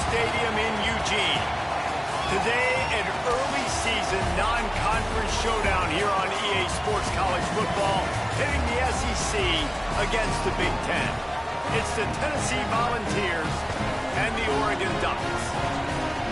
Stadium in Eugene. Today, an early season non-conference showdown here on EA Sports College Football, pitting the SEC against the Big Ten. It's the Tennessee Volunteers and the Oregon Ducks.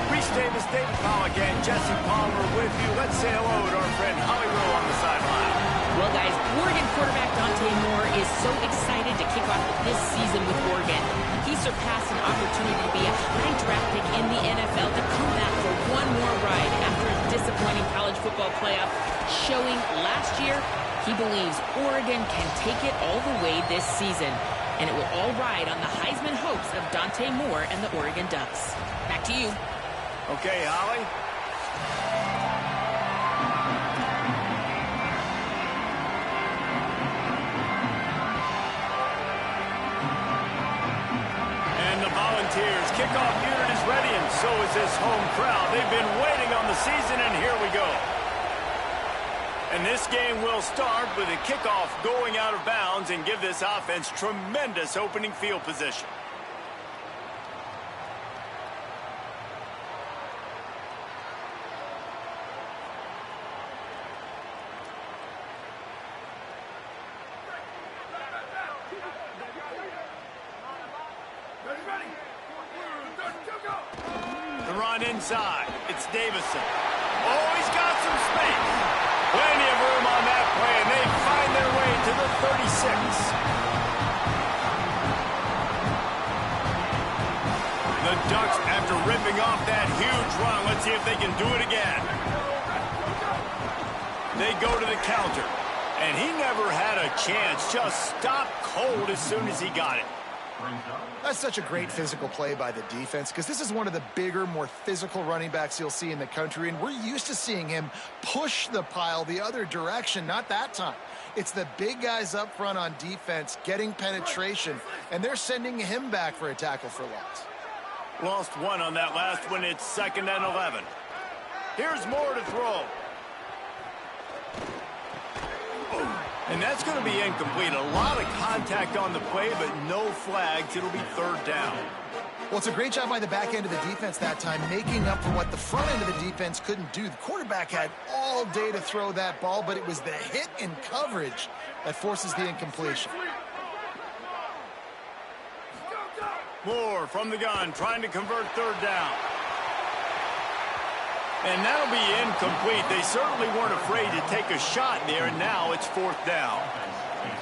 Reese Davis, David Pollack, and Jesse Palmer with you. Let's say hello to our friend Holly Rowe on the sideline. Well, guys, Oregon quarterback Dante Moore is so excited to kick off this season with Oregon. He surpassed an opportunity to be a high draft pick in the NFL to come back for one more ride after a disappointing college football playoff showing last year. He believes Oregon can take it all the way this season, and it will all ride on the Heisman hopes of Dante Moore and the Oregon Ducks. Back to you. Okay, Holly. Volunteers kickoff unit is ready, and so is this home crowd. They've been waiting on the season, and here we go. And this game will start with a kickoff going out of bounds and give this offense tremendous opening field position. Inside, it's Davison. Oh, he's got some space. Plenty of room on that play, and they find their way to the 36. The Ducks, after ripping off that huge run, let's see if they can do it again. They go to the counter, and he never had a chance. Just stopped cold as soon as he got it. That's such a great physical play by the defense, because this is one of the bigger, more physical running backs you'll see in the country, and we're used to seeing him push the pile the other direction. Not that time. It's the big guys up front on defense getting penetration, and they're sending him back for a tackle for loss. Lost one on that last one. It's 2nd and 11. Here's Moore to throw. And that's going to be incomplete. A lot of contact on the play, but no flags. It'll be 3rd down. Well, it's a great job by the back end of the defense that time, making up for what the front end of the defense couldn't do. The quarterback had all day to throw that ball, but it was the hit in coverage that forces the incompletion. Moore from the gun, trying to convert 3rd down. And that'll be incomplete. They certainly weren't afraid to take a shot there, and now it's 4th down.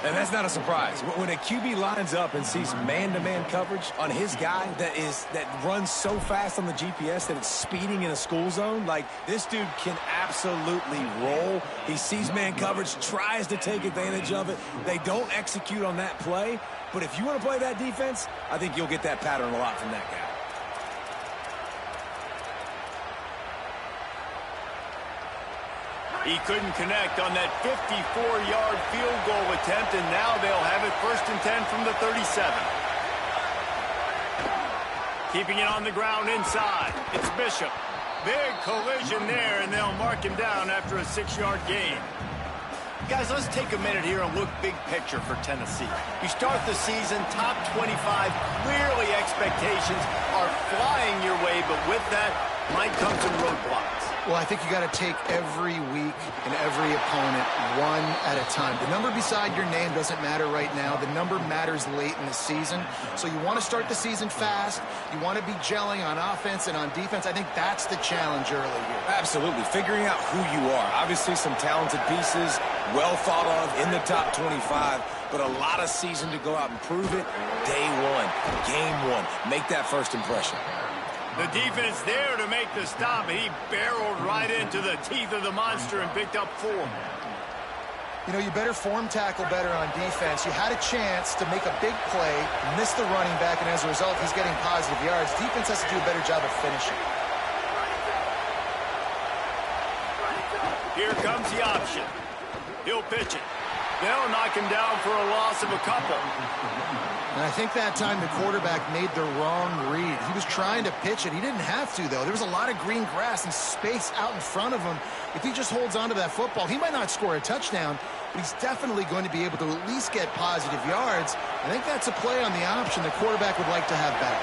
And that's not a surprise. When a QB lines up and sees man-to-man coverage on his guy that runs so fast on the GPS that it's speeding in a school zone, like, this dude can absolutely roll. He sees man coverage, tries to take advantage of it. They don't execute on that play. But if you want to play that defense, I think you'll get that pattern a lot from that guy. He couldn't connect on that 54-yard field goal attempt, and now they'll have it 1st and 10 from the 37. Keeping it on the ground inside. It's Bishop. Big collision there, and they'll mark him down after a 6-yard gain. Guys, let's take a minute here and look big picture for Tennessee. You start the season top 25. Clearly expectations are flying your way, but with that might come some roadblocks. Well, I think you got to take every week and every opponent one at a time. The number beside your name doesn't matter right now. The number matters late in the season. So you want to start the season fast. You want to be gelling on offense and on defense. I think that's the challenge early here. Absolutely. Figuring out who you are. Obviously some talented pieces, well thought of in the top 25, but a lot of season to go out and prove it. Day one, game one. Make that first impression. The defense there to make the stop. He barreled right into the teeth of the monster and picked up 4. You know, you better form tackle better on defense. You had a chance to make a big play, miss the running back, and as a result, he's getting positive yards. Defense has to do a better job of finishing. Here comes the option. He'll pitch it. They'll knock him down for a loss of a couple. And I think that time the quarterback made the wrong read. He was trying to pitch it. He didn't have to, though. There was a lot of green grass and space out in front of him. If he just holds on to that football, he might not score a touchdown, but he's definitely going to be able to at least get positive yards. I think that's a play on the option the quarterback would like to have back.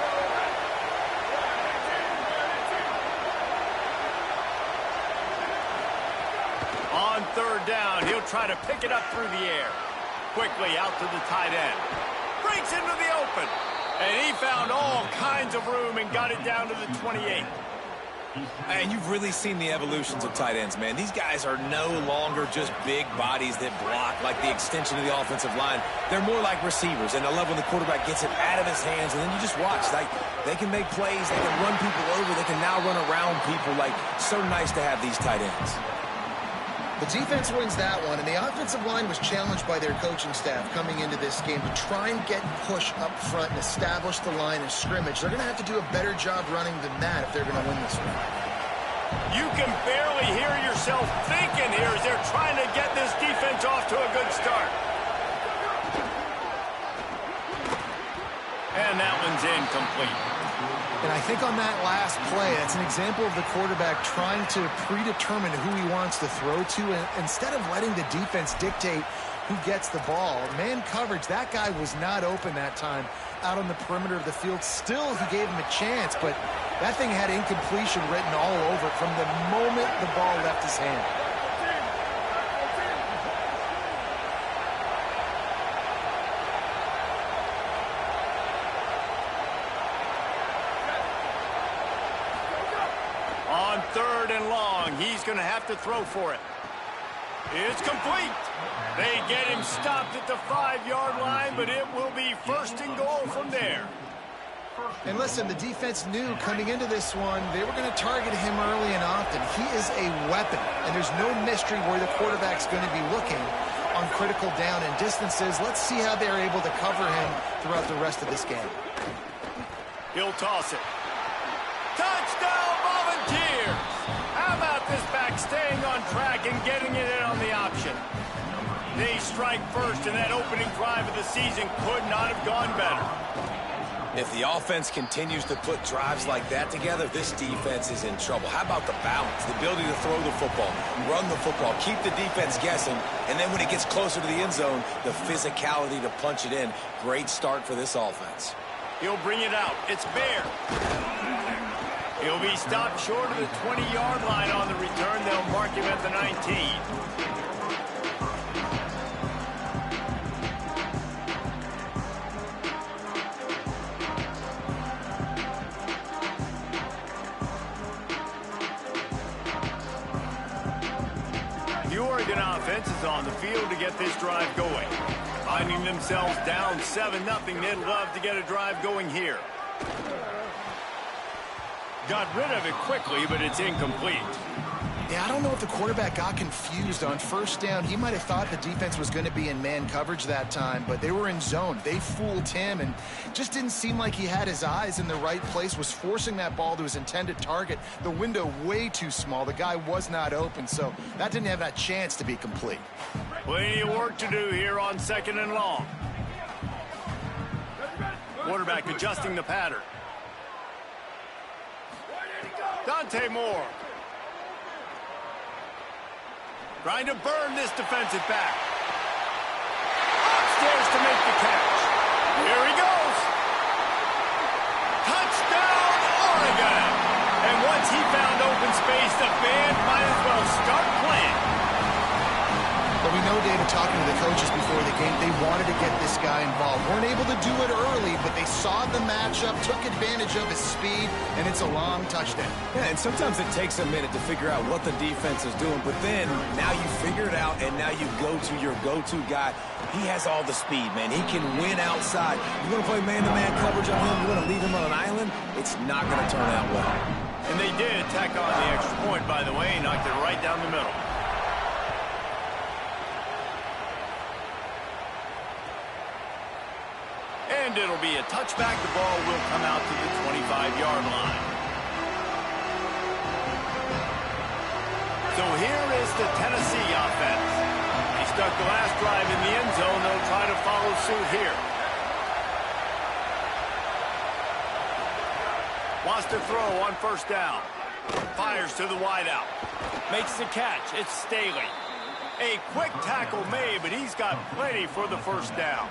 They'll try to pick it up through the air. Quickly out to the tight end. Breaks into the open. And he found all kinds of room and got it down to the 28. And you've really seen the evolutions of tight ends, man. These guys are no longer just big bodies that block like the extension of the offensive line. They're more like receivers, and I love when the quarterback gets it out of his hands, and then you just watch. Like, they can make plays, they can run people over, they can now run around people. Like, so nice to have these tight ends. The defense wins that one, and the offensive line was challenged by their coaching staff coming into this game to try and get push up front and establish the line of scrimmage. They're going to have to do a better job running than that if they're going to win this one. You can barely hear yourself thinking here as they're trying to get this defense off to a good start. And that one's incomplete. And I think on that last play, that's an example of the quarterback trying to predetermine who he wants to throw to, and instead of letting the defense dictate who gets the ball. Man coverage, that guy was not open that time out on the perimeter of the field. Still, he gave him a chance, but that thing had incompletion written all over it from the moment the ball left his hand. On 3rd and long, he's going to have to throw for it. It's complete. They get him stopped at the 5-yard line, but it will be 1st and goal from there. And listen, the defense knew coming into this one, they were going to target him early and often. He is a weapon, and there's no mystery where the quarterback's going to be looking on critical down and distances. Let's see how they're able to cover him throughout the rest of this game. He'll toss it. Touchdown, Volunteers! How about this back staying on track and getting it in on the option? They strike first, and that opening drive of the season could not have gone better. If the offense continues to put drives like that together, this defense is in trouble. How about the balance, the ability to throw the football, run the football, keep the defense guessing, and then when it gets closer to the end zone, the physicality to punch it in. Great start for this offense. He'll bring it out. It's Bear. He'll be stopped short of the 20-yard line on the return. They'll mark him at the 19. The Oregon offense is on the field to get this drive going. Finding themselves down 7-0, they'd love to get a drive going here. Got rid of it quickly, but it's incomplete. Yeah, I don't know if the quarterback got confused on 1st down. He might have thought the defense was going to be in man coverage that time, but they were in zone. They fooled him and just didn't seem like he had his eyes in the right place, was forcing that ball to his intended target. The window way too small. The guy was not open, so that didn't have that chance to be complete. Plenty of work to do here on 2nd and long. Quarterback adjusting the pattern. Dante Moore. Trying to burn this defensive back. Upstairs to make the catch. Here he goes. Touchdown, Oregon. And once he found open space, the band might as well start playing. But we know, David, talking to the coaches before the game, they wanted to get this guy involved. Weren't able to do it early, but they saw the matchup, took advantage of his speed, and it's a long touchdown. Yeah, and sometimes it takes a minute to figure out what the defense is doing, but then now you figure it out, and now you go to your go-to guy. He has all the speed, man. He can win outside. You want to play man-to-man coverage on him? You want to leave him on an island? It's not going to turn out well. And they did tack on the extra point, by the way, and knocked it right down the middle. And it'll be a touchback. The ball will come out to the 25-yard line. So here is the Tennessee offense. They stuck the last drive in the end zone. They'll try to follow suit here. Wants to throw on 1st down. Fires to the wideout. Makes the catch. It's Staley. A quick tackle made, but he's got plenty for the 1st down.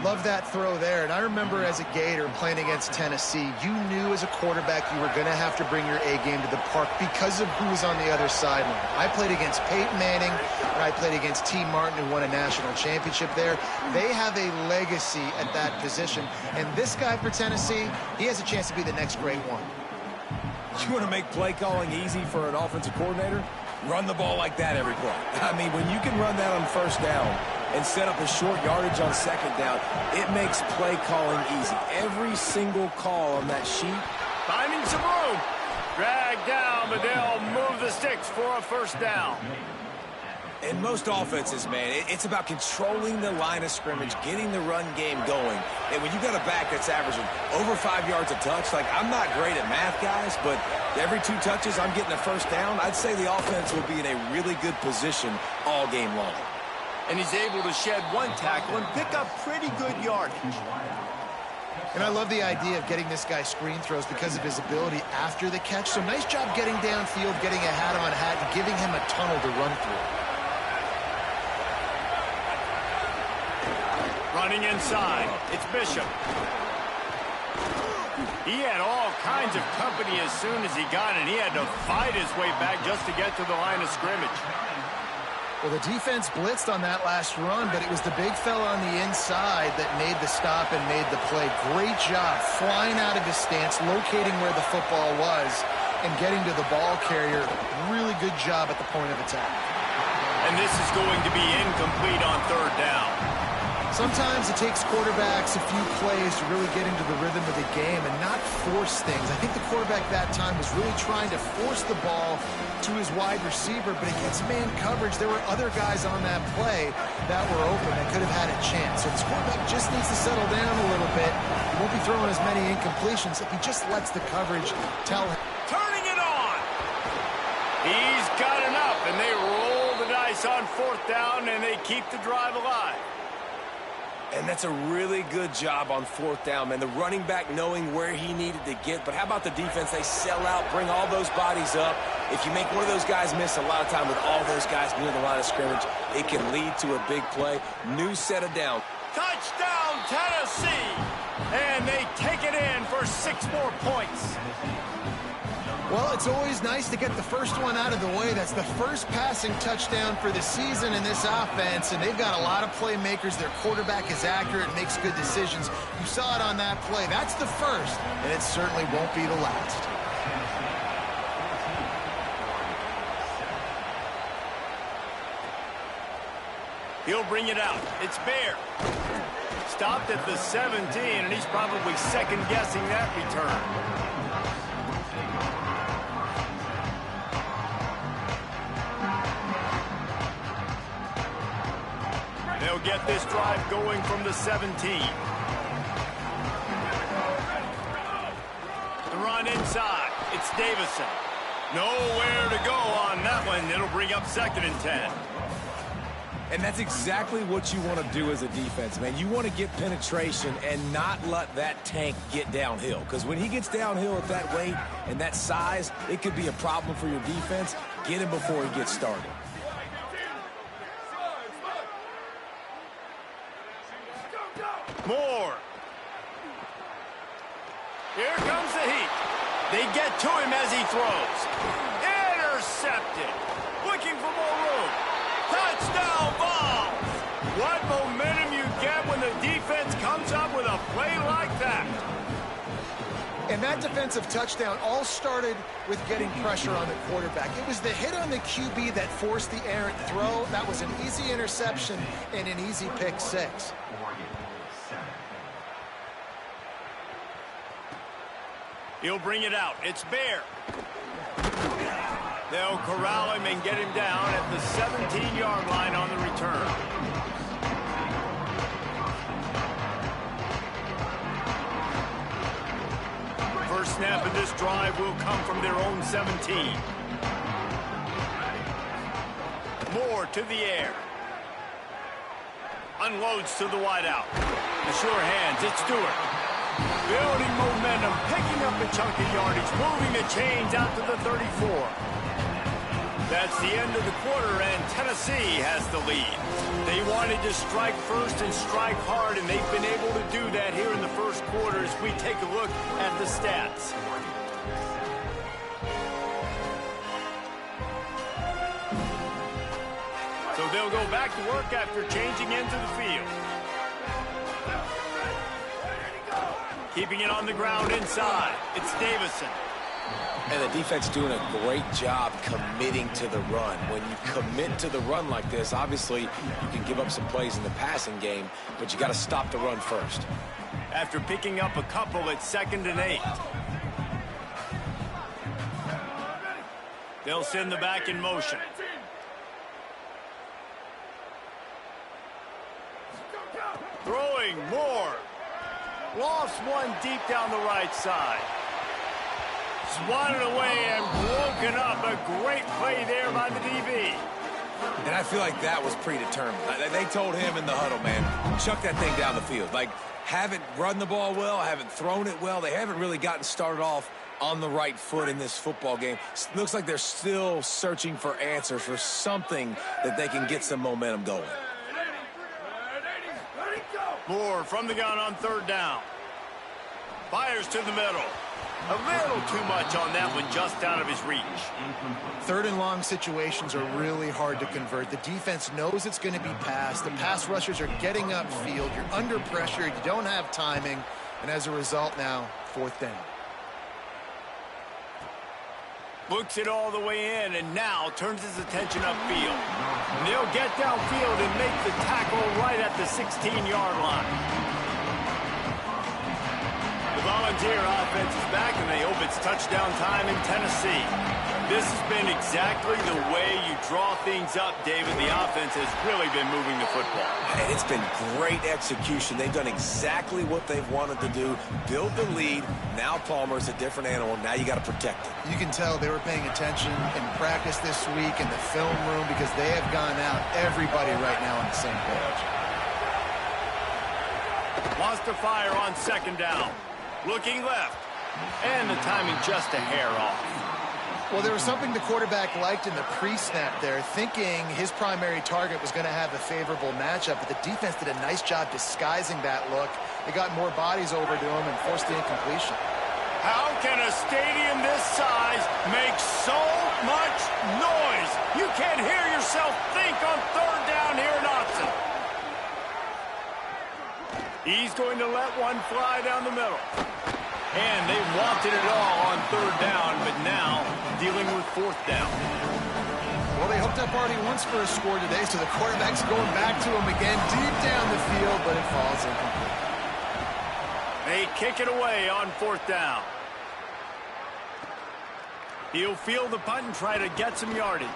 Love that throw there. And I remember as a Gator playing against Tennessee, you knew as a quarterback you were going to have to bring your A game to the park because of who was on the other sideline. I played against Peyton Manning, and I played against T. Martin, who won a national championship there. They have a legacy at that position. And this guy for Tennessee, he has a chance to be the next great one. You want to make play calling easy for an offensive coordinator? Run the ball like that every play. I mean, when you can run that on first down and set up a short yardage on second down, it makes play calling easy. Every single call on that sheet. Finding some room. Drag down, but they'll move the sticks for a first down. In most offenses, man, it's about controlling the line of scrimmage, getting the run game going. And when you got a back that's averaging over 5 yards a touch, like, I'm not great at math, guys, but every 2 touches I'm getting a first down, I'd say the offense will be in a really good position all game long. And he's able to shed 1 tackle and pick up pretty good yardage. And I love the idea of getting this guy screen throws because of his ability after the catch. So nice job getting downfield, getting a hat-on-hat, and giving him a tunnel to run through. Running inside, it's Bishop. He had all kinds of company as soon as he got it. He had to fight his way back just to get to the line of scrimmage. Well, the defense blitzed on that last run, but it was the big fella on the inside that made the stop and made the play. Great job flying out of his stance, locating where the football was, and getting to the ball carrier. Really good job at the point of attack. And this is going to be incomplete on third down. Sometimes it takes quarterbacks a few plays to really get into the rhythm of the game and not force things. I think the quarterback that time was really trying to force the ball to his wide receiver, but against man coverage, there were other guys on that play that were open that could have had a chance. So this quarterback just needs to settle down a little bit. He won't be throwing as many incompletions if he just lets the coverage tell him. Turning it on. He's got enough, and they roll the dice on fourth down, and they keep the drive alive. And that's a really good job on fourth down, man. The running back knowing where he needed to get. But how about the defense? They sell out, bring all those bodies up. If you make one of those guys miss, a lot of time with all those guys near the line of scrimmage, it can lead to a big play. New set of down. Touchdown, Tennessee! And they take it in for 6 more points. Well, it's always nice to get the first one out of the way. That's the first passing touchdown for the season in this offense, and they've got a lot of playmakers. Their quarterback is accurate, makes good decisions. You saw it on that play. That's the first, and it certainly won't be the last. He'll bring it out. It's Bear. Stopped at the 17, and he's probably second-guessing that return. They'll get this drive going from the 17. The run inside. It's Davison. Nowhere to go on that one. It'll bring up 2nd and 10. And that's exactly what you want to do as a defense, man. You want to get penetration and not let that tank get downhill. Because when he gets downhill at that weight and that size, it could be a problem for your defense. Get him before he gets started. Moore. Here comes the heat. They get to him as he throws. Intercepted. Looking for more room. Touchdown ball. What momentum you get when the defense comes up with a play like that. And that defensive touchdown all started with getting pressure on the quarterback. It was the hit on the QB that forced the errant throw. That was an easy interception and an easy pick 6. He'll bring it out. It's Bear. They'll corral him and get him down at the 17-yard line on the return. First snap of this drive will come from their own 17. Moore to the air. Unloads to the wideout. The sure hands. It's Stewart. Building momentum, picking up a chunk of yardage, moving the chains out to the 34. That's the end of the quarter, and Tennessee has the lead. They wanted to strike first and strike hard, and they've been able to do that here in the first quarter as we take a look at the stats. So they'll go back to work after changing into the field. Keeping it on the ground inside. It's Davison. And the defense doing a great job committing to the run. When you commit to the run like this, obviously you can give up some plays in the passing game, but you got to stop the run first. After picking up a couple, it's 2nd and 8. They'll send the back in motion. Throwing more. Lost one deep down the right side. Swatted away and broken up. A great play there by the DB. And I feel like that was predetermined. They told him in the huddle, man, chuck that thing down the field. Like, haven't run the ball well, haven't thrown it well. They haven't really gotten started off on the right foot in this football game. Looks like they're still searching for answers, for something that they can get some momentum going. Moore from the gun on 3rd down. Fires to the middle. A little too much on that one, just out of his reach. 3rd and long situations are really hard to convert. The defense knows it's going to be passed. The pass rushers are getting upfield. You're under pressure. You don't have timing. And as a result now, 4th down. Looks it all the way in and now turns his attention upfield. And they'll get downfield and make the tackle right at the 16-yard line. The Volunteer offense is back and they hope it's touchdown time in Tennessee. This has been exactly the way you draw things up, David. The offense has really been moving the football. And it's been great execution. They've done exactly what they've wanted to do. Build the lead. Now Palmer's a different animal. Now you got to protect it. You can tell they were paying attention in practice this week in the film room because they have gone out, everybody right now on the same page. Wants to fire on 2nd down. Looking left. And the timing just a hair off. Well, there was something the quarterback liked in the pre-snap there, thinking his primary target was going to have a favorable matchup, but the defense did a nice job disguising that look. They got more bodies over to him and forced the incompletion. How can a stadium this size make so much noise? You can't hear yourself think on 3rd down here in Austin. He's going to let one fly down the middle. And they wanted it all on 3rd down, but now dealing with 4th down. Well, they hooked up already once for a score today, so the quarterback's going back to him again deep down the field, but it falls incomplete. They kick it away on 4th down. He'll field the punt and try to get some yardage.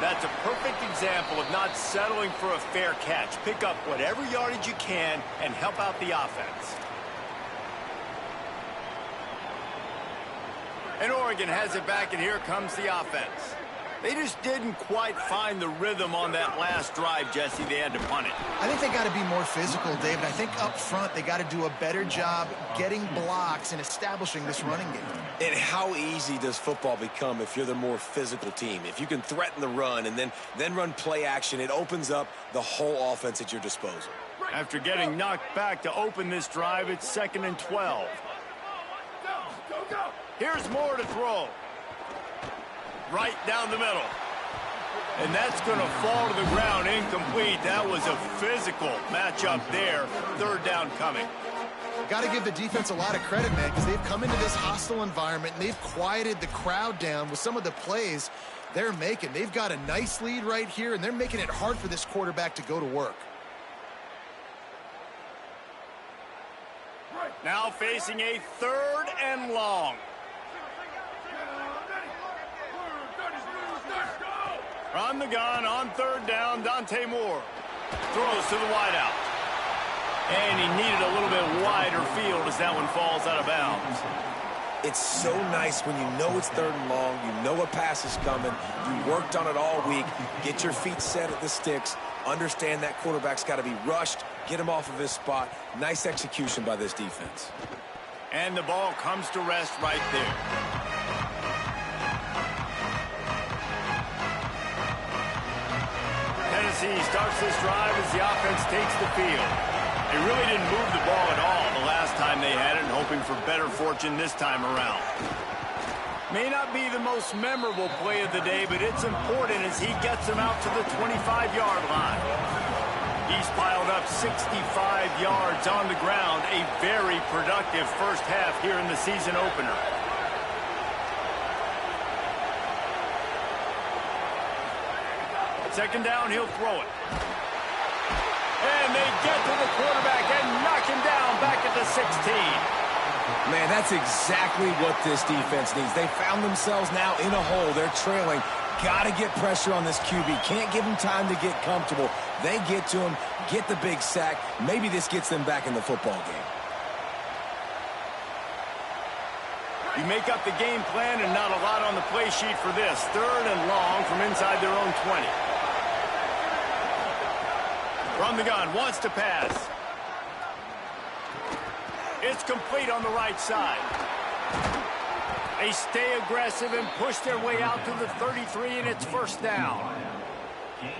That's a perfect example of not settling for a fair catch. Pick up whatever yardage you can and help out the offense. And Oregon has it back, and here comes the offense. They just didn't quite find the rhythm on that last drive, Jesse. They had to punt it. I think they got to be more physical, David. I think up front they got to do a better job getting blocks and establishing this running game. And how easy does football become if you're the more physical team? If you can threaten the run and then run play action, it opens up the whole offense at your disposal. After getting knocked back to open this drive, it's 2nd and 12. Here's Moore to throw. Right down the middle. And that's going to fall to the ground incomplete. That was a physical matchup there. 3rd down coming. Got to give the defense a lot of credit, man, because they've come into this hostile environment and they've quieted the crowd down with some of the plays they're making. They've got a nice lead right here, and they're making it hard for this quarterback to go to work. Now facing a 3rd and long. On the gun, on 3rd down, Dante Moore throws to the wideout. And he needed a little bit wider field as that one falls out of bounds. It's so nice when you know it's 3rd and long, you know a pass is coming, you worked on it all week, get your feet set at the sticks, understand that quarterback's got to be rushed, get him off of his spot. Nice execution by this defense. And the ball comes to rest right there. starts this drive as the offense takes the field. They really didn't move the ball at all the last time they had it, and hoping for better fortune this time around. May not be the most memorable play of the day, but it's important as he gets them out to the 25-yard line. He's piled up 65 yards on the ground, a very productive first half here in the season opener. Second down, he'll throw it. And they get to the quarterback and knock him down back at the 16. Man, that's exactly what this defense needs. They found themselves now in a hole. They're trailing. Got to get pressure on this QB. Can't give him time to get comfortable. They get to him, get the big sack. Maybe this gets them back in the football game. You make up the game plan and not a lot on the play sheet for this. Third and long from inside their own 20. From the gun, wants to pass. It's complete on the right side. They stay aggressive and push their way out to the 33, and it's first down.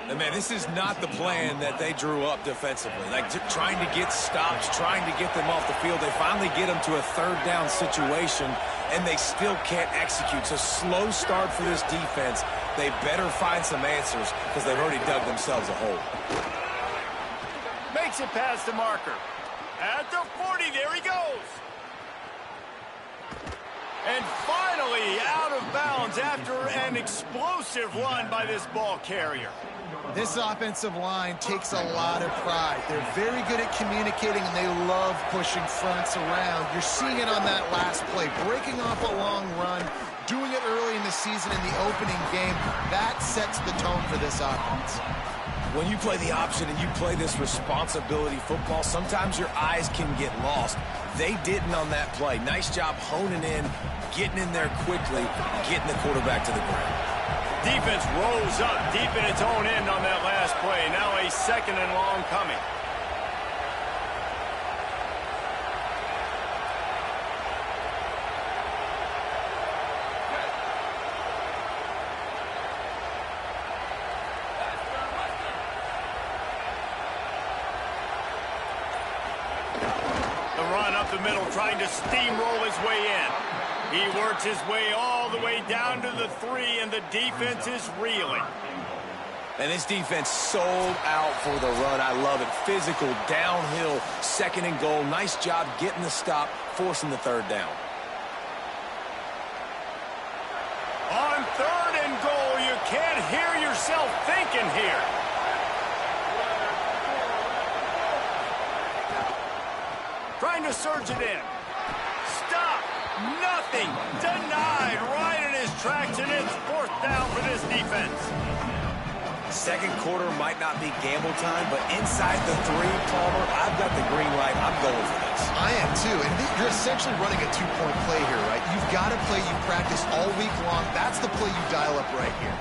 And man, this is not the plan that they drew up defensively. Like trying to get stops, trying to get them off the field. They finally get them to a third down situation, and they still can't execute. It's a slow start for this defense. They better find some answers because they've already dug themselves a hole. Makes it past the marker. At the 40, there he goes. And finally out of bounds after an explosive run by this ball carrier. This offensive line takes a lot of pride. They're very good at communicating, and they love pushing fronts around. You're seeing it on that last play, breaking off a long run, doing it early in the season in the opening game. That sets the tone for this offense. When you play the option and you play this responsibility football, sometimes your eyes can get lost. They didn't on that play. Nice job honing in, getting in there quickly, getting the quarterback to the ground. Defense rose up deep in its own end on that last play. Now a second and long coming. The middle, trying to steamroll his way in. He works his way all the way down to the 3, and the defense is reeling. And this defense sold out for the run. I love it. Physical, downhill, second and goal. Nice job getting the stop, forcing the third down. On third and goal, you can't hear yourself thinking here. Trying to surge it in. Stop. Nothing. Denied right in his tracks, and it's fourth down for this defense. Second quarter might not be gamble time, but inside the 3, Palmer, I've got the green light. I'm going for this. I am too, and you're essentially running a 2-point play here, right? You've got a play you practice all week long. That's the play you dial up right here.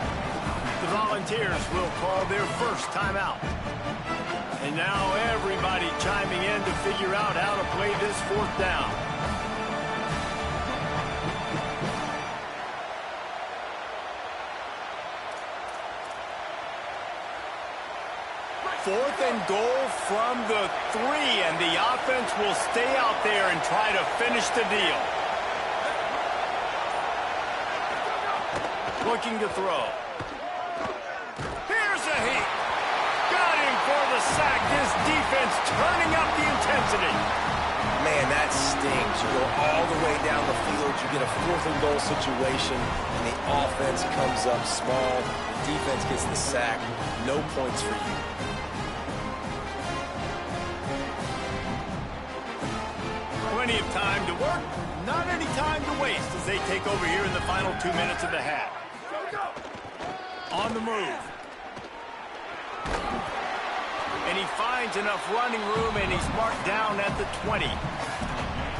The Volunteers will call their first timeout. And now everybody chiming in to figure out how to play this fourth down. Fourth and goal from the 3, and the offense will stay out there and try to finish the deal. Looking to throw. Here's a heat. Got him for the sack. This defense turning up the intensity. Man, that stings. You go all the way down the field. You get a fourth and goal situation, and the offense comes up small. The defense gets the sack. No points for you. Plenty of time to work, not any time to waste as they take over here in the final 2 minutes of the half. On the move. And he finds enough running room, and he's marked down at the 20.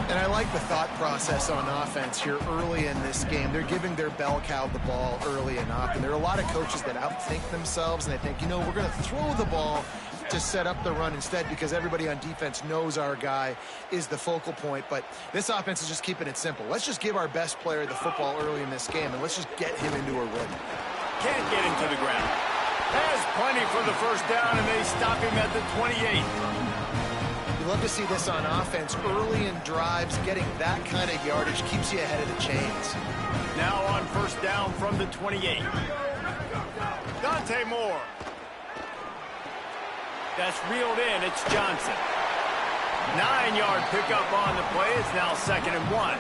And I like the thought process on offense here early in this game. They're giving their bell cow the ball early enough, and there are a lot of coaches that outthink themselves, and they think, you know, we're going to throw the ball to set up the run instead because everybody on defense knows our guy is the focal point. But this offense is just keeping it simple. Let's just give our best player the football early in this game, and let's just get him into a rhythm. Can't get him to the ground. Has plenty for the first down, and they stop him at the 28. You love to see this on offense. Early in drives, getting that kind of yardage keeps you ahead of the chains. Now on first down from the 28. Dante Moore. That's reeled in. It's Johnson. 9-yard pickup on the play. It's now 2nd and 1.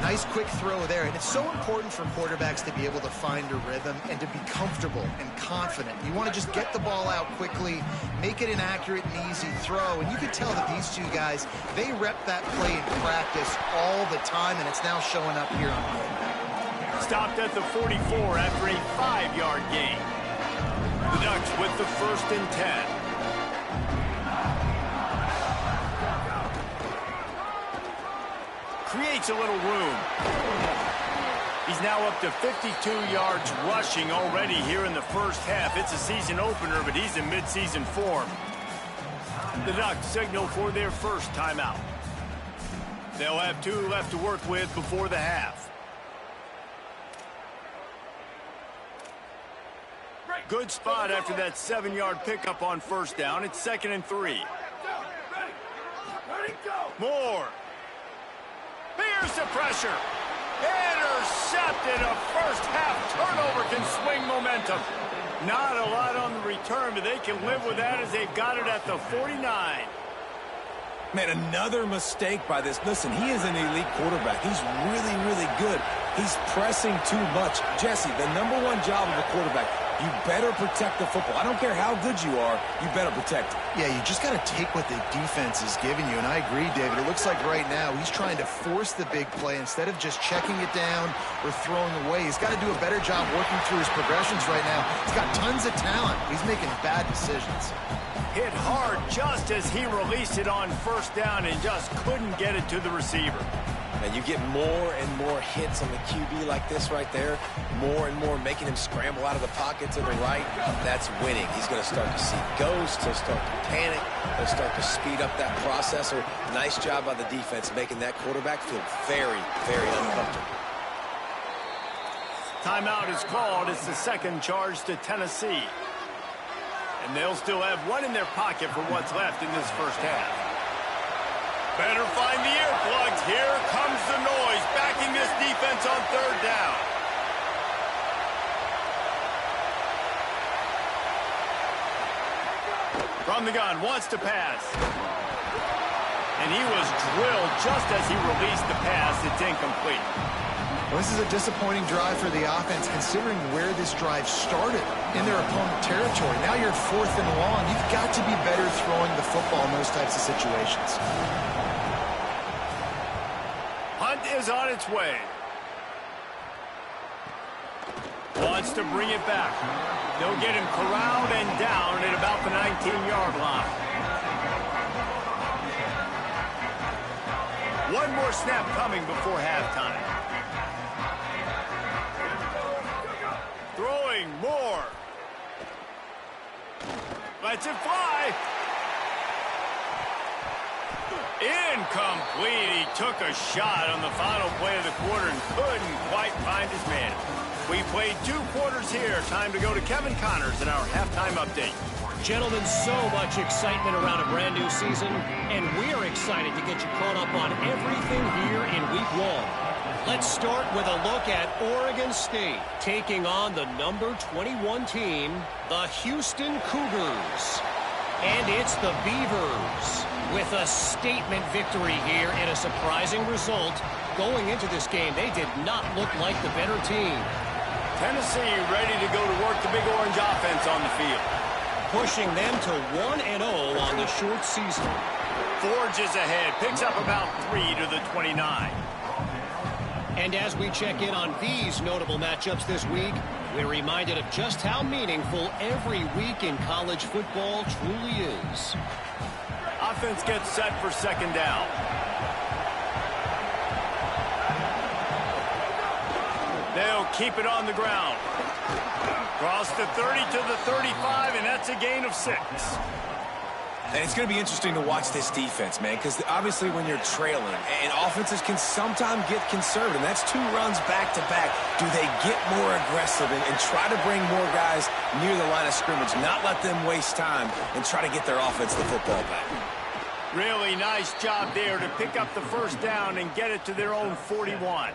Nice quick throw there, and it's so important for quarterbacks to be able to find a rhythm and to be comfortable and confident. You want to just get the ball out quickly, make it an accurate and easy throw, and you can tell that these two guys, they rep that play in practice all the time, and it's now showing up here on film. Stopped at the 44 after a 5-yard gain. The Ducks with the 1st and 10. Creates a little room. He's now up to 52 yards rushing already here in the first half. It's a season opener, but he's in midseason form. The Ducks signal for their first timeout. They'll have 2 left to work with before the half. Good spot after that 7-yard pickup on first down. It's 2nd and 3. Moore. Here's the pressure. Intercepted. A first-half turnover can swing momentum. Not a lot on the return, but they can live with that as they've got it at the 49. Man, another mistake by this. Listen, he is an elite quarterback. He's really, really good. He's pressing too much. Jesse, the #1 job of a quarterback, you better protect the football. I don't care how good you are, you better protect it. Yeah, you just got to take what the defense is giving you, and I agree, David. It looks like right now he's trying to force the big play instead of just checking it down or throwing away. He's got to do a better job working through his progressions right now. He's got tons of talent. He's making bad decisions. Hit hard just as he released it on first down and just couldn't get it to the receiver. And you get more and more hits on the QB like this right there, more and more making him scramble out of the pocket to the right. That's winning. He's going to start to see ghosts. He'll start to panic. He'll start to speed up that processor. Nice job by the defense making that quarterback feel very, very uncomfortable. Timeout is called. It's the 2nd charge to Tennessee. And they'll still have 1 in their pocket for what's left in this first half. Better find the earplugs. Here comes the noise, backing this defense on 3rd down. From the gun, wants to pass. And he was drilled just as he released the pass. It's incomplete. Well, this is a disappointing drive for the offense, considering where this drive started in their opponent territory. Now you're 4th and long. You've got to be better throwing the football in those types of situations. Hunt is on its way. Wants to bring it back. They'll get him corralled and down at about the 19-yard line. 1 more snap coming before halftime. Throwing Moore. Lets it fly. Incomplete. He took a shot on the final play of the quarter and couldn't quite find his man. We played 2 quarters here. Time to go to Kevin Connors in our halftime update. Gentlemen, so much excitement around a brand new season, and we're excited to get you caught up on everything here in Week 1. Let's start with a look at Oregon State taking on the number 21 team, the Houston Cougars. And it's the Beavers with a statement victory here and a surprising result. Going into this game, they did not look like the better team. Tennessee ready to go to work the Big Orange offense on the field. Pushing them to 1-0 on the short season. Forges ahead, picks up about 3 to the 29. And as we check in on these notable matchups this week, we're reminded of just how meaningful every week in college football truly is. Offense gets set for 2nd down. They'll keep it on the ground. Cross the 30 to the 35, and that's a gain of 6. And it's going to be interesting to watch this defense, man, because obviously when you're trailing, and offenses can sometimes get conservative, and that's 2 runs back-to-back. Do they get more aggressive and try to bring more guys near the line of scrimmage, not let them waste time, and try to get their offense the football back? Really nice job there to pick up the first down and get it to their own 41.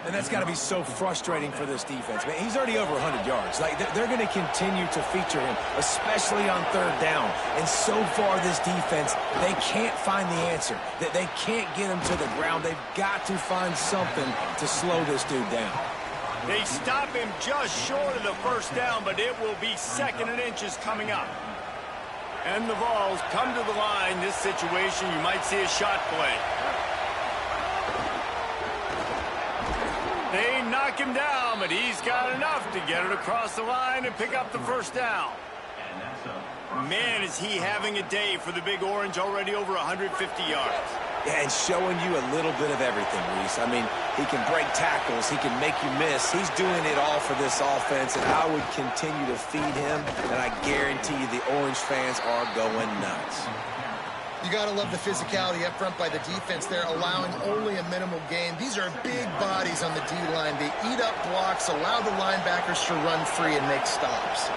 And that's got to be so frustrating for this defense, man. He's already over 100 yards. Like, they're going to continue to feature him, especially on 3rd down. And so far, this defense, they can't find the answer. They can't get him to the ground. They've got to find something to slow this dude down. They stop him just short of the first down, but it will be 2nd and inches coming up. And the Vols come to the line. This situation, you might see a shot play. They knock him down, but he's got enough to get it across the line and pick up the first down. Man, is he having a day for the Big Orange, already over 150 yards. Yeah, and showing you a little bit of everything, Reese. I mean, he can break tackles. He can make you miss. He's doing it all for this offense, and I would continue to feed him, and I guarantee you the Orange fans are going nuts. You got to love the physicality up front by the defense there, allowing only a minimal gain. These are big bodies on the D-line. They eat up blocks, allow the linebackers to run free and make stops.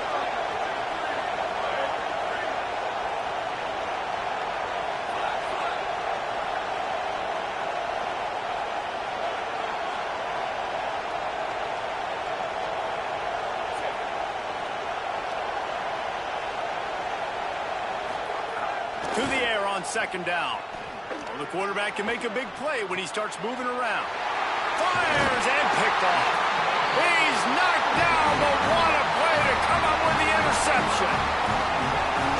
To the air on 2nd down. Well, the quarterback can make a big play when he starts moving around. Fires and picked off. He's knocked down, but what a play to come up with the interception.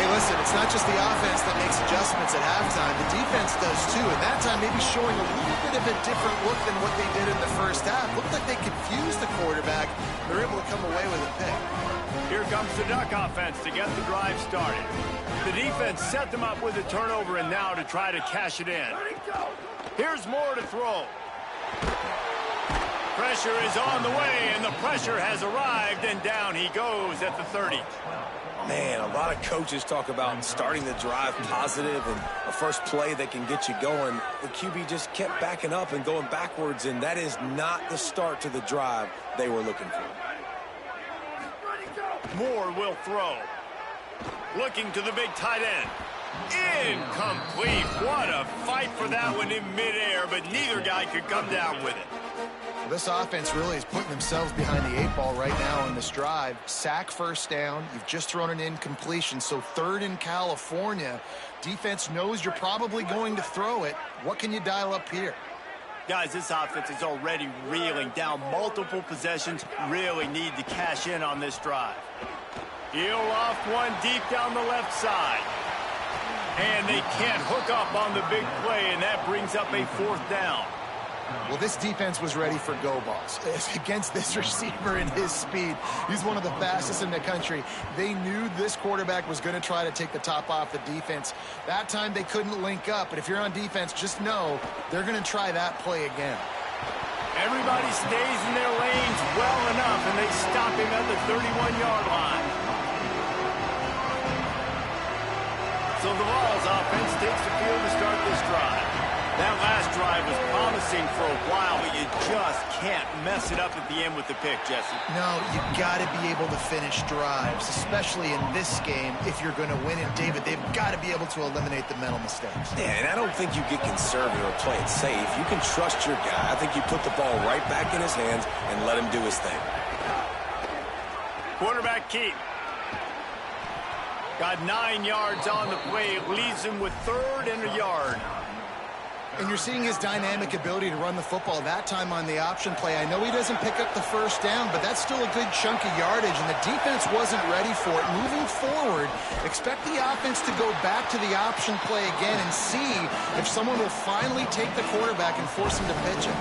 Hey, listen, it's not just the offense that makes adjustments at halftime. The defense does too, and that time maybe showing a little bit of a different look than what they did in the first half. Looked like they confused the quarterback. They're able to come away with a pick. Here comes the Duck offense to get the drive started. The defense set them up with a turnover, and now to try to cash it in. Here's Moore to throw. Pressure is on the way, and the pressure has arrived, and down he goes at the 30. Man, a lot of coaches talk about starting the drive positive and a first play that can get you going. The QB just kept backing up and going backwards, and that is not the start to the drive they were looking for. Moore will throw. Looking to the big tight end. Incomplete. What a fight for that one in midair, but neither guy could come down with it. This offense really is putting themselves behind the 8 ball right now on this drive. Sack, first down. You've just thrown an incompletion, so 3rd in California. Defense knows you're probably going to throw it. What can you dial up here? Guys, this offense is already reeling down multiple possessions. Really need to cash in on this drive. Heel off one deep down the left side. And they can't hook up on the big play, and that brings up a 4th down. Well, this defense was ready for go balls. Against this receiver and his speed, he's one of the fastest in the country. They knew this quarterback was going to try to take the top off the defense. That time they couldn't link up, but if you're on defense, just know they're going to try that play again. Everybody stays in their lanes well enough, and they stop him at the 31-yard line. So the Vols offense takes the field to start this drive. That last drive was promising for a while, but you just can't mess it up at the end with the pick, Jesse. No, you've got to be able to finish drives, especially in this game if you're going to win. And, David, they've got to be able to eliminate the mental mistakes. Yeah, and I don't think you get conservative or play it safe. You can trust your guy. I think you put the ball right back in his hands and let him do his thing. Quarterback keep. Got 9 yards on the play. Leaves him with 3rd and a yard. And you're seeing his dynamic ability to run the football, that time on the option play. I know he doesn't pick up the first down, but that's still a good chunk of yardage, and the defense wasn't ready for it. Moving forward, expect the offense to go back to the option play again and see if someone will finally take the quarterback and force him to pitch it.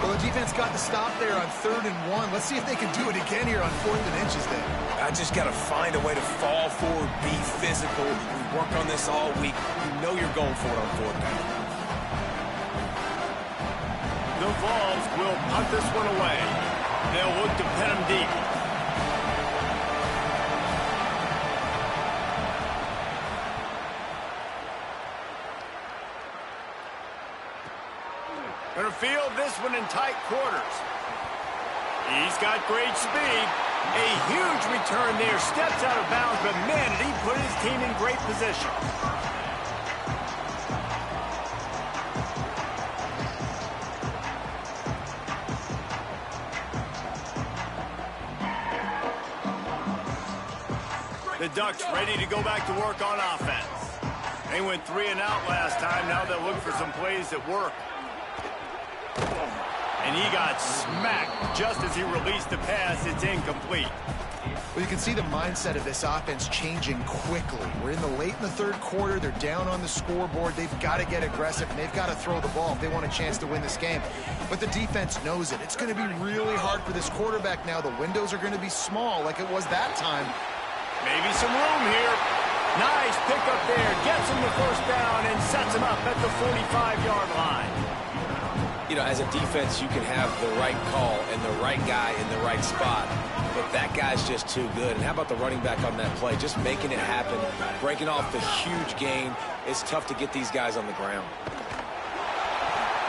Well, the defense got the stop there on 3rd and 1. Let's see if they can do it again here on 4th and inches there. I just got to find a way to fall forward, be physical. We work on this all week. You know you're going for it on 4th down. The Vols will punt this one away. They'll look to pin him deep. Gonna field this one in tight quarters. He's got great speed. A huge return there. Steps out of bounds, but man, did he put his team in great position. The Ducks ready to go back to work on offense. They went 3 and out last time. Now they'll look for some plays that work. And he got smacked just as he released the pass. It's incomplete. Well, you can see the mindset of this offense changing quickly. We're in the late in the third quarter. They're down on the scoreboard. They've got to get aggressive, and they've got to throw the ball if they want a chance to win this game. But the defense knows it. It's going to be really hard for this quarterback now. The windows are going to be small like it was that time. Maybe some room here. Nice pickup there. Gets him the first down and sets him up at the 45-yard line. You know, as a defense, you can have the right call and the right guy in the right spot. But that guy's just too good. And how about the running back on that play? Just making it happen, breaking off the huge gain. It's tough to get these guys on the ground.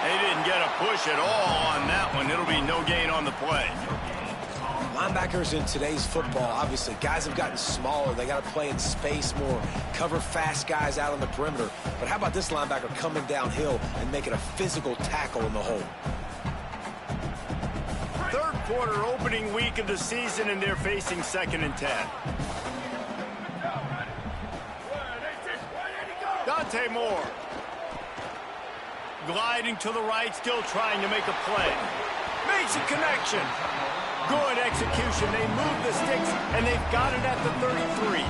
They didn't get a push at all on that one. It'll be no gain on the play. Linebackers in today's football, obviously, guys have gotten smaller. They got to play in space more, cover fast guys out on the perimeter. But how about this linebacker coming downhill and making a physical tackle in the hole? Third quarter opening week of the season, and they're facing 2nd and 10. Dante Moore. Gliding to the right, still trying to make a play. Makes a connection. Good execution. They move the sticks, and they've got it at the 33.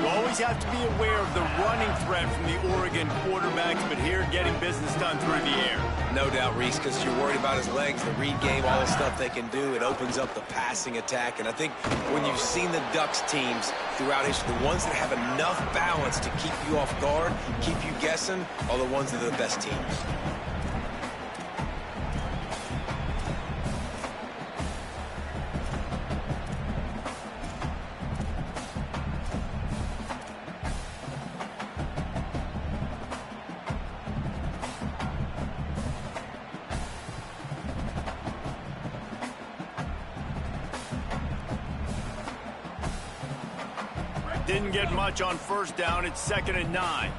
You always have to be aware of the running threat from the Oregon quarterbacks, but here getting business done through the air. No doubt, Reese, because you're worried about his legs, the read game, all the stuff they can do. It opens up the passing attack. And I think when you've seen the Ducks teams throughout history, the ones that have enough balance to keep you off guard, keep you guessing, are the ones that are the best teams. Didn't get much on first down. It's 2nd and 9.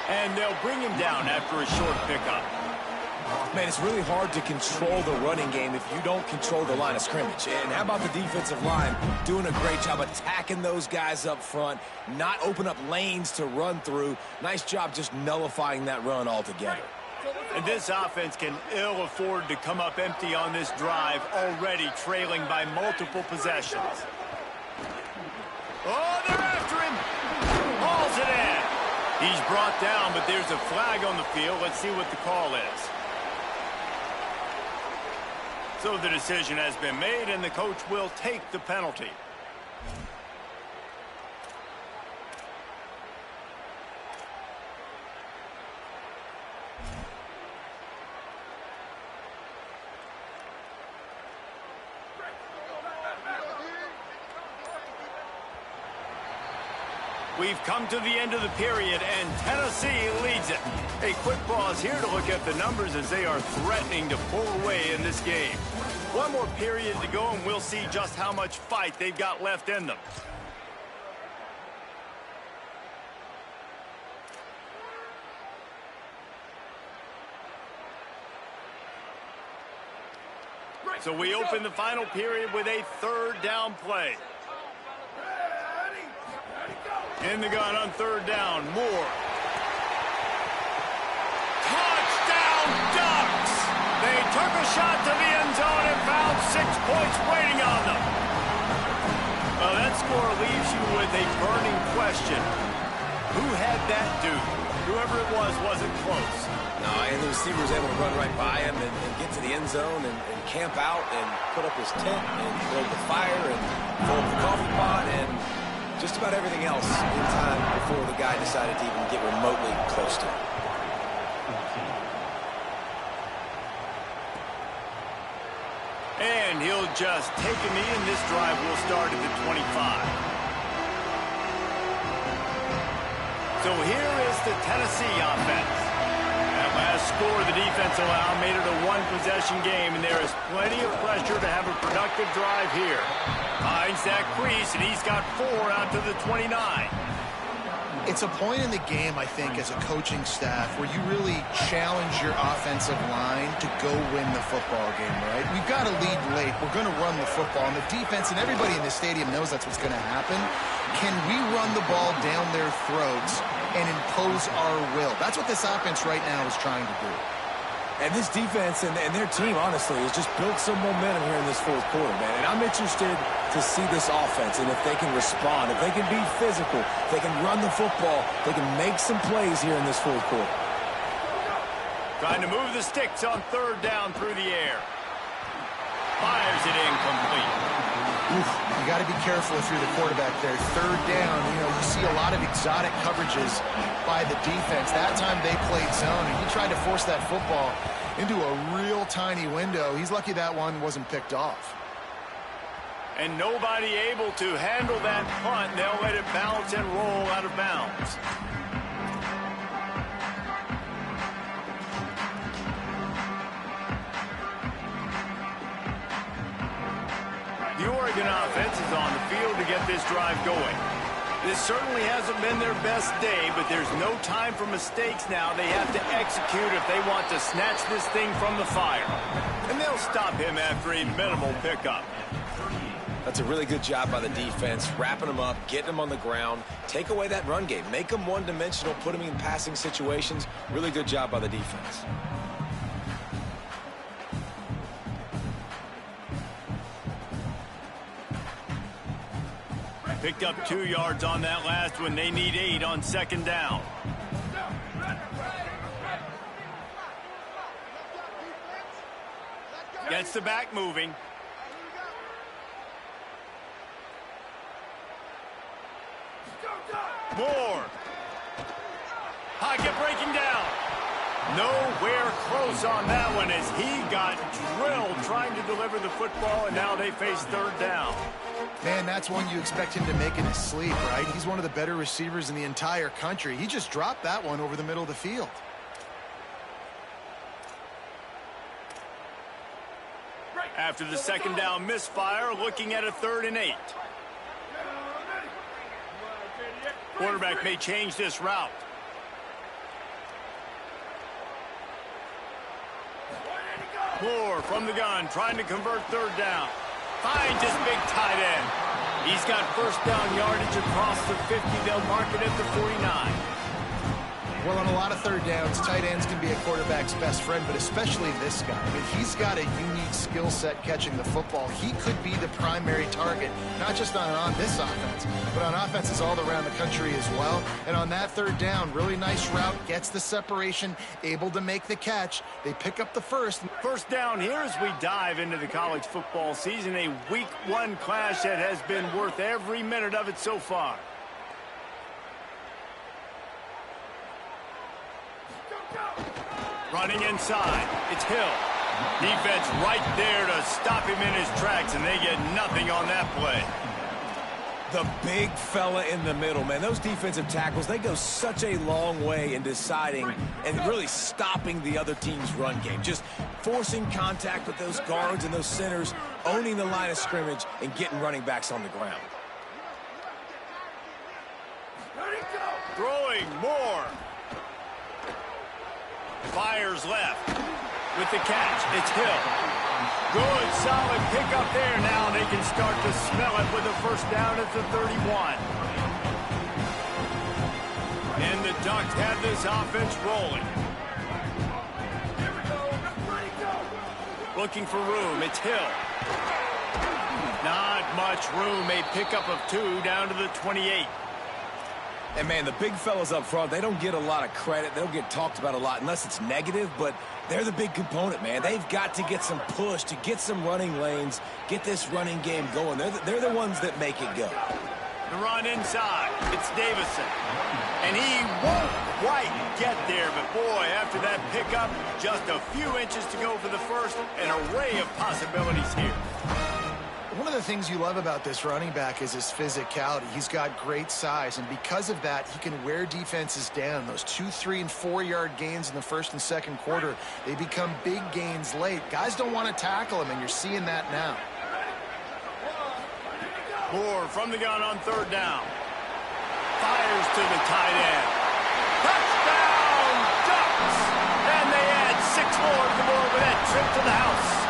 And they'll bring him down after a short pickup. Man, it's really hard to control the running game if you don't control the line of scrimmage. And how about the defensive line doing a great job attacking those guys up front, not open up lanes to run through. Nice job just nullifying that run altogether. And this offense can ill afford to come up empty on this drive, already trailing by multiple possessions. Oh, they're after him. Hauls it in. He's brought down, but there's a flag on the field. Let's see what the call is. So the decision has been made, and the coach will take the penalty. We've come to the end of the period, and Tennessee leads it. A quick pause here to look at the numbers as they are threatening to pull away in this game. One more period to go, and we'll see just how much fight they've got left in them. So we open the final period with a 3rd down play. In the gun on 3rd down, Moore. Touchdown, Ducks! They took a shot to the end zone and found 6 points waiting on them. Well, that score leaves you with a burning question. Who had that dude? Whoever it was wasn't close. No, and the receiver was able to run right by him and get to the end zone and camp out and put up his tent and build the fire and fill up the coffee pot and just about everything else in time before the guy decided to even get remotely close to him. And he'll just take a knee, and this drive will start at the 25. So here is the Tennessee offense. That last score the defense allowed made it a one-possession game, and there is plenty of pressure to have a productive drive here. Finds that crease, and he's got 4 out to the 29. It's a point in the game, I think, as a coaching staff where you really challenge your offensive line to go win the football game, right? We've got to lead late. We're going to run the football. And the defense and everybody in the stadium knows that's what's going to happen. Can we run the ball down their throats and impose our will? That's what this offense right now is trying to do. And this defense and their team, honestly, has just built some momentum here in this fourth quarter, man. And I'm interested to see this offense and if they can respond, if they can be physical, if they can run the football, they can make some plays here in this fourth quarter. Trying to move the sticks on third down through the air. Fires it incomplete. You got to be careful if you're the quarterback there. Third down, you see a lot of exotic coverages by the defense. That time they played zone, and he tried to force that football into a real tiny window. He's lucky that one wasn't picked off. And nobody able to handle that punt. They'll let it bounce and roll out of bounds. The Oregon offense is on the field to get this drive going. This certainly hasn't been their best day, but there's no time for mistakes now. They have to execute if they want to snatch this thing from the fire. And they'll stop him after a minimal pickup. That's a really good job by the defense, wrapping them up, getting them on the ground, take away that run game, make them one-dimensional, put them in passing situations. Really good job by the defense. Picked up 2 yards on that last one. They need 8 on second down. Gets the back moving. Moore. Pocket breaking down. Nowhere close on that one as he got drilled trying to deliver the football, and now they face third down. Man, that's one you expect him to make in his sleep, right? He's one of the better receivers in the entire country. He just dropped that one over the middle of the field. After the second down misfire, looking at a 3rd and 8. Quarterback may change this route. Moore from the gun, trying to convert third down. Finds his big tight end. He's got first down yardage across the 50. They'll mark it at the 49. Well, on a lot of third downs, tight ends can be a quarterback's best friend, but especially this guy. I mean, he's got a unique skill set catching the football. He could be the primary target, not just on this offense, but on offenses all around the country as well. And on that third down, really nice route, gets the separation, able to make the catch. They pick up the first. First down here as we dive into the college football season, a week 1 clash that has been worth every minute of it so far. Running inside, it's Hill. Defense right there to stop him in his tracks, and they get nothing on that play. The big fella in the middle, man. Those defensive tackles, they go such a long way in deciding and really stopping the other team's run game. Just forcing contact with those guards and those centers, owning the line of scrimmage, and getting running backs on the ground. Throwing more. Fires left with the catch. It's Hill. Good, solid pickup there. Now they can start to smell it with a first down at the 31. And the Ducks have this offense rolling. Looking for room. It's Hill. Not much room. A pickup of 2 down to the 28. And, man, the big fellas up front, they don't get a lot of credit. They don't get talked about a lot unless it's negative, but they're the big component, man. They've got to get some push, to get some running lanes, get this running game going. They're the ones that make it go. The run inside. It's Davison. And he won't quite get there, but, boy, after that pickup, just a few inches to go for the first. An array of possibilities here. One of the things you love about this running back is his physicality. He's got great size, and because of that, he can wear defenses down. Those 2, 3, and 4-yard gains in the first and second quarter, they become big gains late. Guys don't want to tackle him, and you're seeing that now. Moore from the gun on third down. Fires to the tight end. Touchdown, Ducks! And they add 6 more to the board with that trip to the house.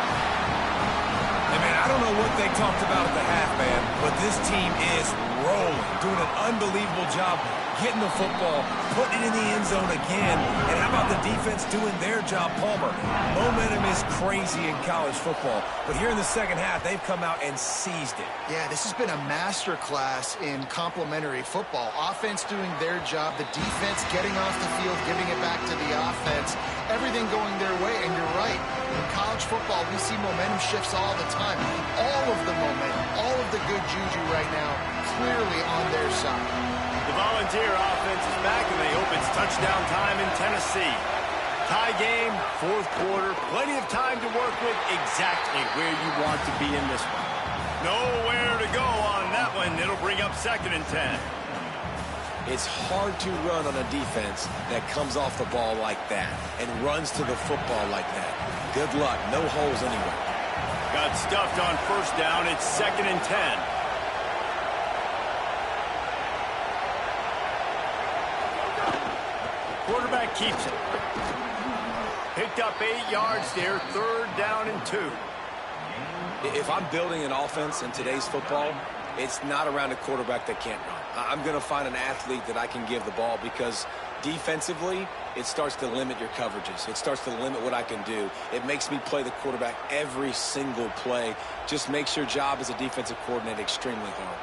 Hey, man, I don't know what they talked about at the half, man, but this team is rolling, doing an unbelievable job getting the football, putting it in the end zone again. And how about the defense doing their job, Palmer? Momentum is crazy in college football, but here in the second half, they've come out and seized it. Yeah, this has been a master class in complementary football. Offense doing their job, the defense getting off the field, giving it back to the offense, everything going their way. And you're right, in college football, we see momentum shifts all the time. All of the momentum, all of the good juju right now, clearly on their side. The Volunteer offense is back, and they hope it's touchdown time in Tennessee. Tie game, fourth quarter, plenty of time to work with, exactly where you want to be in this one. Nowhere to go on that one. It'll bring up 2nd and 10. It's hard to run on a defense that comes off the ball like that and runs to the football like that. Good luck. No holes anywhere. Got stuffed on first down. It's 2nd and 10. Quarterback keeps it. Picked up 8 yards there. 3rd down and 2. If I'm building an offense in today's football, it's not around a quarterback that can't run. I'm going to find an athlete that I can give the ball, because defensively, it starts to limit your coverages. It starts to limit what I can do. It makes me play the quarterback every single play. Just makes your job as a defensive coordinator extremely hard.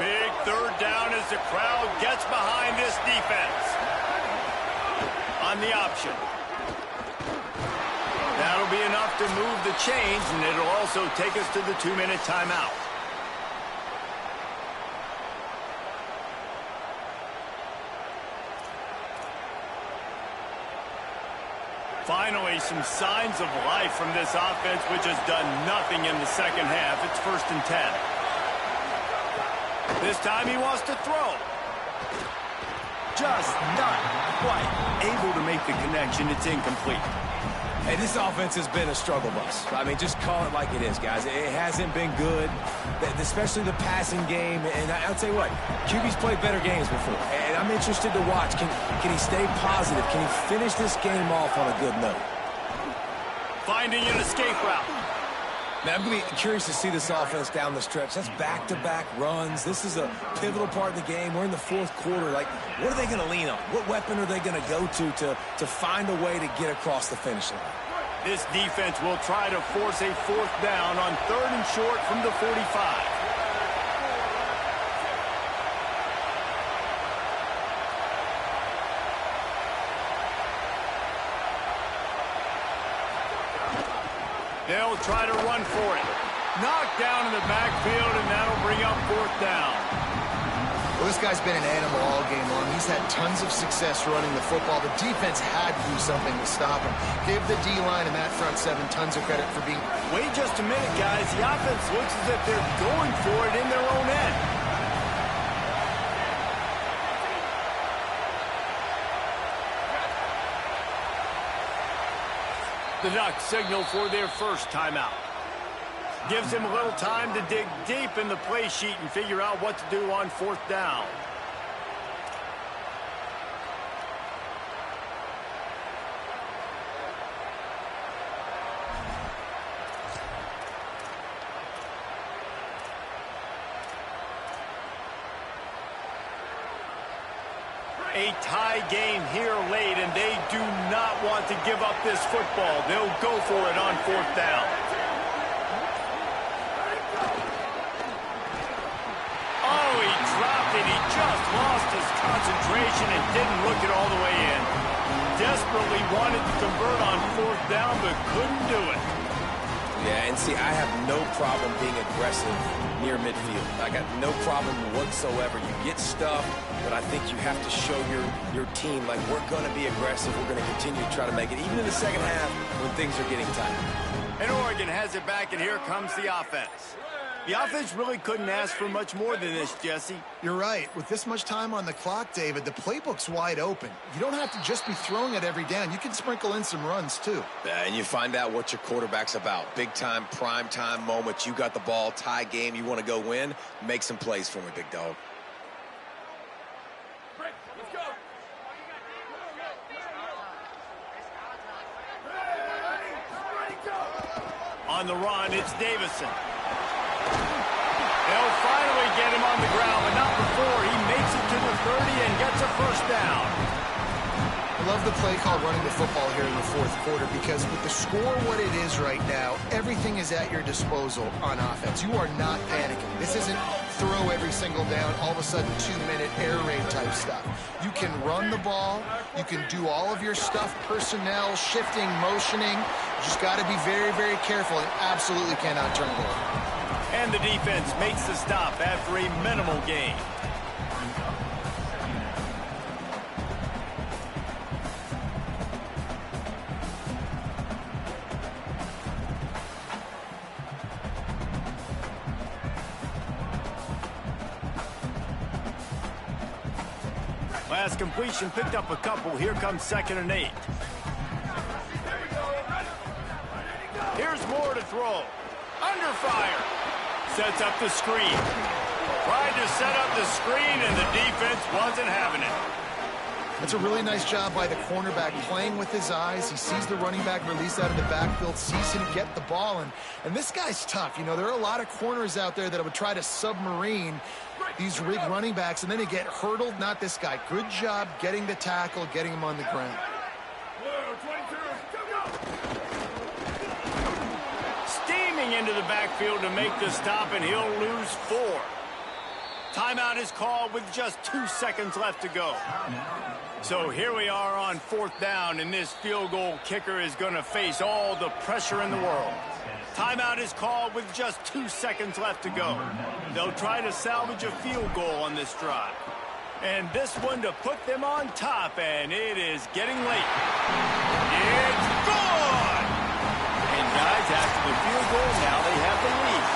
Big 3rd down as the crowd gets behind this defense. On the option. That'll be enough to move the chains, and it'll also take us to the 2-minute timeout. Finally, some signs of life from this offense, which has done nothing in the second half. It's 1st and 10. This time he wants to throw. Just not quite able to make the connection. It's incomplete. Hey, this offense has been a struggle bus. I mean, just call it like it is, guys. It hasn't been good, especially the passing game. And I'll tell you what, QB's played better games before. And I'm interested to watch. Can he stay positive? Can he finish this game off on a good note? Finding an escape route. Man, I'm going to be curious to see this offense down the stretch. That's back-to-back runs. This is a pivotal part of the game. We're in the fourth quarter. Like, what are they going to lean on? What weapon are they going to go to find a way to get across the finish line? This defense will try to force a 4th down on 3rd and short from the 45. They'll try to run for it. Knocked down in the backfield, and that'll bring up 4th down. Well, this guy's been an animal all game long. He's had tons of success running the football. The defense had to do something to stop him. Give the D-line and that front 7 tons of credit for being... Wait just a minute, guys. The offense looks as if they're going for it in their own end. The Ducks signal for their first timeout. Gives him a little time to dig deep in the play sheet and figure out what to do on 4th down. A tie game here late, and they do not want to give up this football. They'll go for it on 4th down. Oh, he dropped it. He just lost his concentration and didn't look it all the way in. Desperately wanted to convert on 4th down, but couldn't do it. Yeah, and see, I have no problem being aggressive near midfield. I got no problem whatsoever. You get stuff, but I think you have to show your team, we're going to be aggressive. We're going to continue to try to make it, even in the second half when things are getting tight. And Oregon has it back, and here comes the offense. The offense really couldn't ask for much more than this, Jesse. You're right. With this much time on the clock, David, the playbook's wide open. You don't have to just be throwing it every down. You can sprinkle in some runs, too. And you find out what your quarterback's about. Big-time, prime-time moments. You got the ball, tie game, you want to go win. Make some plays for me, big dog. On the run, it's Davison. They'll finally get him on the ground, but not before he makes it to the 30 and gets a first down. I love the play call running the football here in the fourth quarter because with the score what it is right now, everything is at your disposal on offense. You are not panicking. This isn't throw every single down, all of a sudden 2-minute air raid type stuff. You can run the ball. You can do all of your stuff, personnel, shifting, motioning. You just got to be very, very careful and absolutely cannot turn it over. And the defense makes the stop after a minimal gain. Last completion picked up a couple. Here comes 2nd and 8. Here's Moore to throw. Under fire. Sets up the screen. Tried to set up the screen, and the defense wasn't having it. That's a really nice job by the cornerback playing with his eyes. He sees the running back release out of the backfield, sees him get the ball, and this guy's tough. You know, there are a lot of corners out there that would try to submarine these rig running backs, and then they get hurdled. Not this guy. Good job getting the tackle, getting him on the ground. Steaming into the backfield to make the stop, and he'll lose 4. Timeout is called with just 2 seconds left to go. So here we are on 4th down, and this field goal kicker is going to face all the pressure in the world. Timeout is called with just 2 seconds left to go. They'll try to salvage a field goal on this drive. And this one to put them on top, and it is getting late. It's gone! And guys, after the field goal, now they have the lead.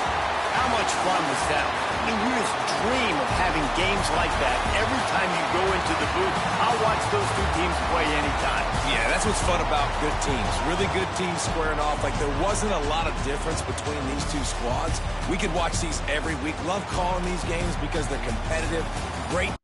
How much fun was that? I mean, you just dream of having games like that every time you go into the booth. I'll watch those two teams play anytime. Yeah, that's what's fun about good teams. Really good teams squaring off. Like, there wasn't a lot of difference between these two squads. We could watch these every week. Love calling these games because they're competitive. Great